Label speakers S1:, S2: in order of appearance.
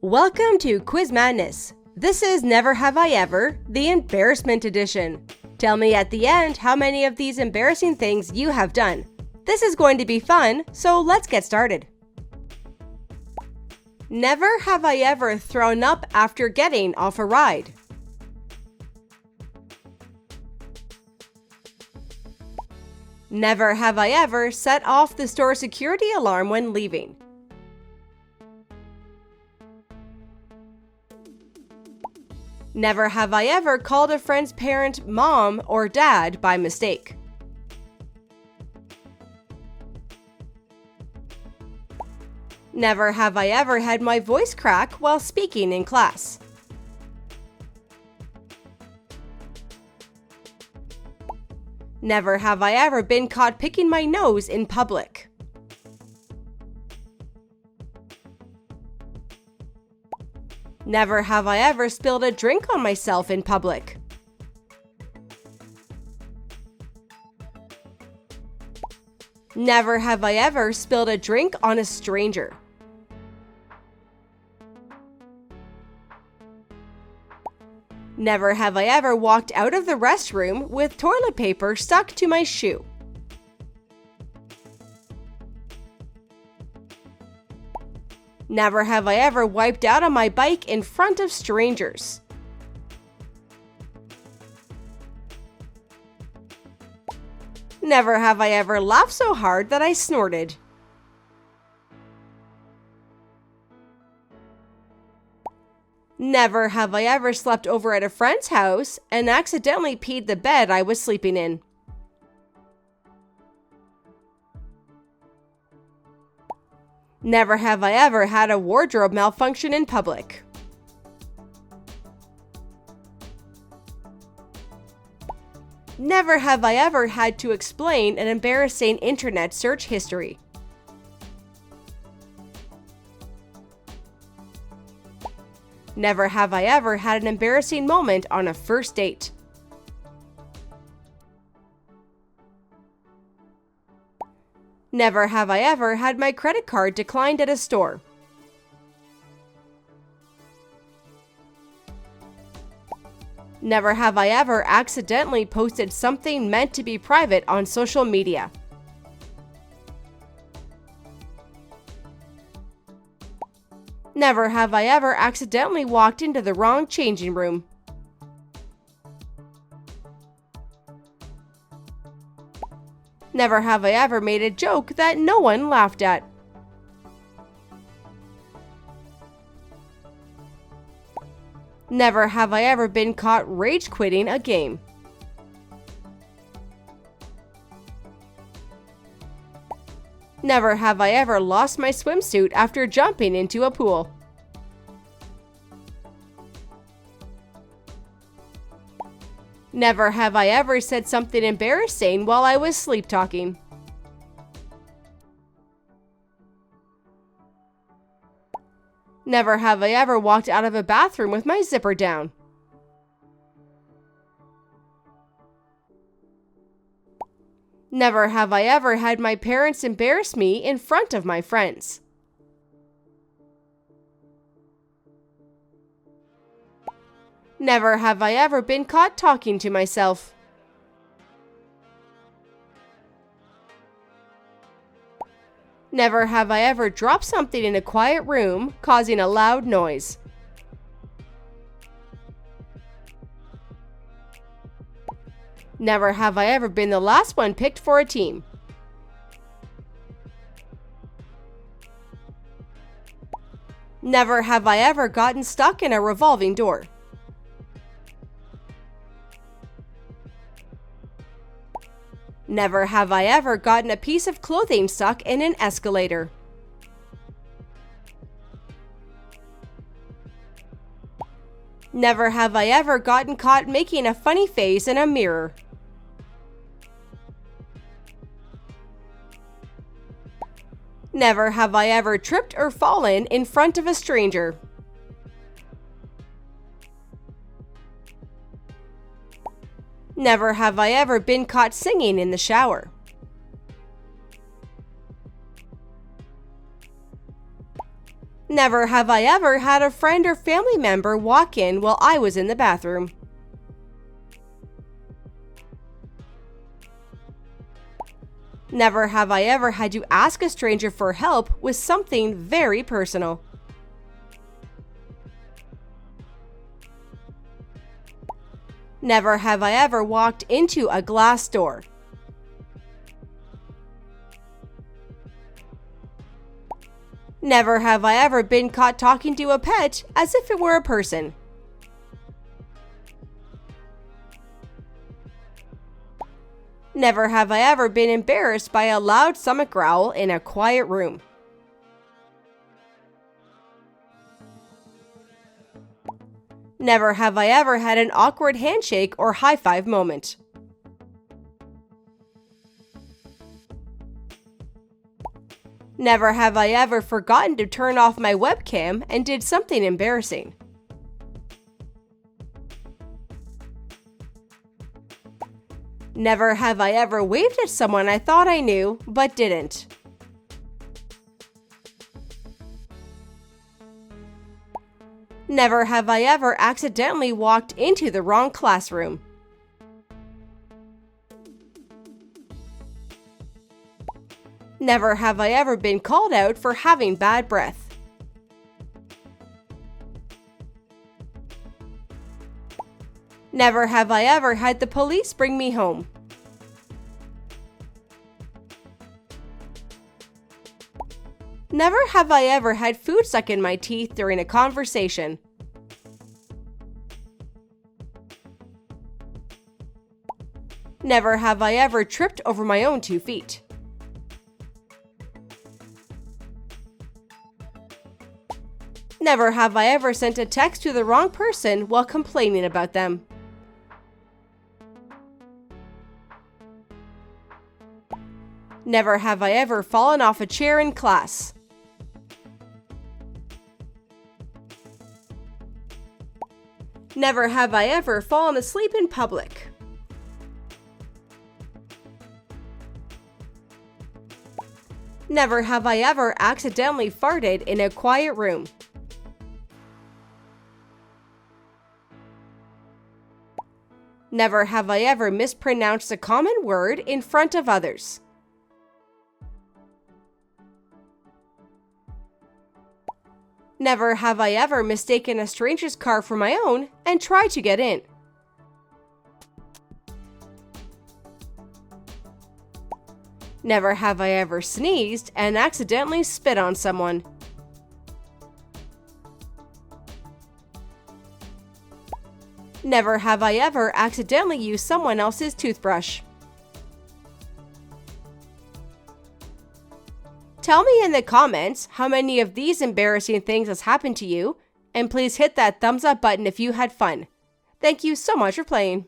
S1: Welcome to Quiz Madness. This is Never Have I Ever, the embarrassment edition. Tell me at the end how many of these embarrassing things you have done. This is going to be fun, so let's get started. Never have I ever thrown up after getting off a ride. Never have I ever set off the store security alarm when leaving. Never have I ever called a friend's parent mom or dad by mistake. Never have I ever had my voice crack while speaking in class. Never have I ever been caught picking my nose in public. Never have I ever spilled a drink on myself in public. Never have I ever spilled a drink on a stranger. Never have I ever walked out of the restroom with toilet paper stuck to my shoe. Never have I ever wiped out on my bike in front of strangers. Never have I ever laughed so hard that I snorted. Never have I ever slept over at a friend's house and accidentally peed the bed I was sleeping in. Never have I ever had a wardrobe malfunction in public. Never have I ever had to explain an embarrassing internet search history. Never have I ever had an embarrassing moment on a first date. Never have I ever had my credit card declined at a store. Never have I ever accidentally posted something meant to be private on social media. Never have I ever accidentally walked into the wrong changing room. Never have I ever made a joke that no one laughed at. Never have I ever been caught rage quitting a game. Never have I ever lost my swimsuit after jumping into a pool. Never have I ever said something embarrassing while I was sleep talking. Never have I ever walked out of a bathroom with my zipper down. Never have I ever had my parents embarrass me in front of my friends. Never have I ever been caught talking to myself. Never have I ever dropped something in a quiet room, causing a loud noise. Never have I ever been the last one picked for a team. Never have I ever gotten stuck in a revolving door. Never have I ever gotten a piece of clothing stuck in an escalator. Never have I ever gotten caught making a funny face in a mirror. Never have I ever tripped or fallen in front of a stranger. Never have I ever been caught singing in the shower. Never have I ever had a friend or family member walk in while I was in the bathroom. Never have I ever had to ask a stranger for help with something very personal. Never have I ever walked into a glass door. Never have I ever been caught talking to a pet as if it were a person. Never have I ever been embarrassed by a loud stomach growl in a quiet room. Never have I ever had an awkward handshake or high five moment. Never have I ever forgotten to turn off my webcam and did something embarrassing. Never have I ever waved at someone I thought I knew but didn't. Never have I ever accidentally walked into the wrong classroom. Never have I ever been called out for having bad breath. Never have I ever had the police bring me home. Never have I ever had food stuck in my teeth during a conversation. Never have I ever tripped over my own 2 feet. Never have I ever sent a text to the wrong person while complaining about them. Never have I ever fallen off a chair in class. Never have I ever fallen asleep in public. Never have I ever accidentally farted in a quiet room. Never have I ever mispronounced a common word in front of others. Never have I ever mistaken a stranger's car for my own and tried to get in. Never have I ever sneezed and accidentally spit on someone. Never have I ever accidentally used someone else's toothbrush. Tell me in the comments how many of these embarrassing things has happened to you, and please hit that thumbs up button if you had fun. Thank you so much for playing.